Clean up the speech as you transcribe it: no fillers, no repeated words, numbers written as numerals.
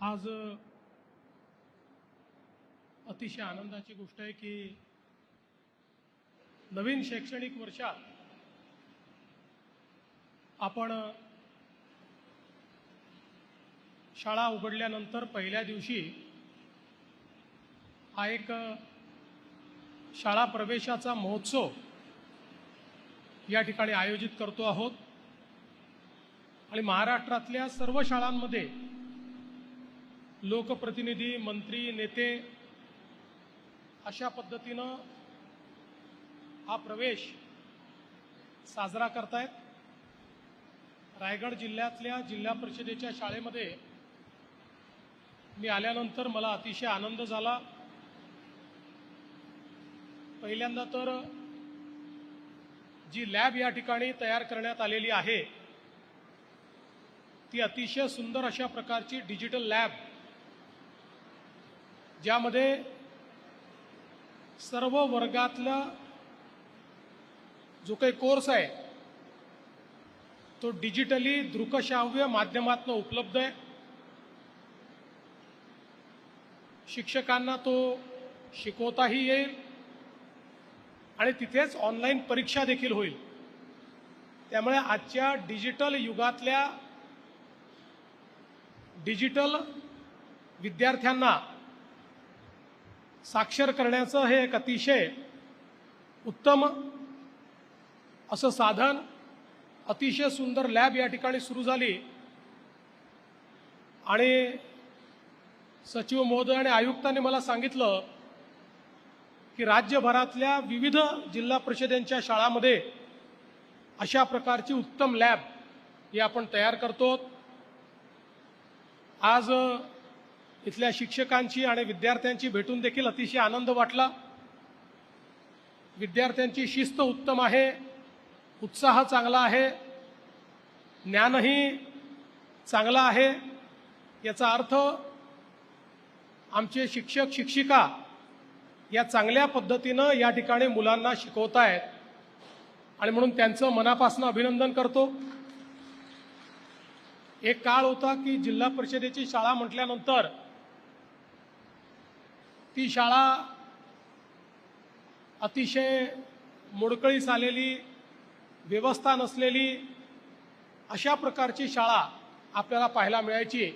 आज अतिशय आनंदाची गोष्ट आहे की नवीन शैक्षणिक वर्षात आपण शाळा उघडल्यानंतर पहिल्या दिवशी हा एक शाळा प्रवेशाचा महोत्सव या ठिकाणी आयोजित करतो आहोत आणि महाराष्ट्रातल्या सर्व शाळांमध्ये लोकप्रतिनिधी, मंत्री, नेते अशा पद्धतीनं हा प्रवेश साजरा करतायत। रायगड जिल्ह्यातल्या जिल्हा परिषदेच्या शाळेमध्ये मी आल्यानंतर मला अतिशय आनंद झाला। पहिल्यांदा तर जी लॅब या ठिकाणी तयार करण्यात आलेली आहे ती अतिशय सुंदर अशा प्रकारची डिजिटल लॅब, ज्यामध्ये सर्व वर्गातला जो काही कोर्स आहे तो डिजिटली दृकश्राव्य माध्यमातून उपलब्ध आहे। शिक्षकांना तो शिकवताही येईल आणि तिथेच ऑनलाईन परीक्षा देखील होईल। त्यामुळे आजच्या डिजिटल युगातल्या डिजिटल विद्यार्थ्यांना साक्षर करण्याचं हे एक अतिशय उत्तम असं साधन, अतिशय सुंदर लॅब या ठिकाणी सुरू झाली आणि सचिव महोदय आणि आयुक्तांनी मला सांगितलं की राज्यभरातल्या विविध जिल्हा परिषदेच्या शाळांमध्ये अशा प्रकारची उत्तम लॅब ही आपण तयार करतो। आज इथल्या शिक्षकांची आणि विद्यार्थ्यांची भेटून देखील अतिशय आनंद वाटला। विद्यार्थ्यांची शिस्त उत्तम आहे, उत्साह चांगला आहे, ज्ञानही चांगलं आहे। याचा अर्थ आमचे शिक्षक शिक्षिका या चांगल्या पद्धतीनं या ठिकाणी मुलांना शिकवतायत आणि म्हणून त्यांचं मनापासून अभिनंदन करतो। एक काळ होता की जिल्हा परिषदेची शाळा म्हटल्यानंतर ती शाळा अतिशय मोडकळीस आलेली, व्यवस्था नसलेली अशा प्रकारची शाळा आपल्याला पाहायला मिळायची।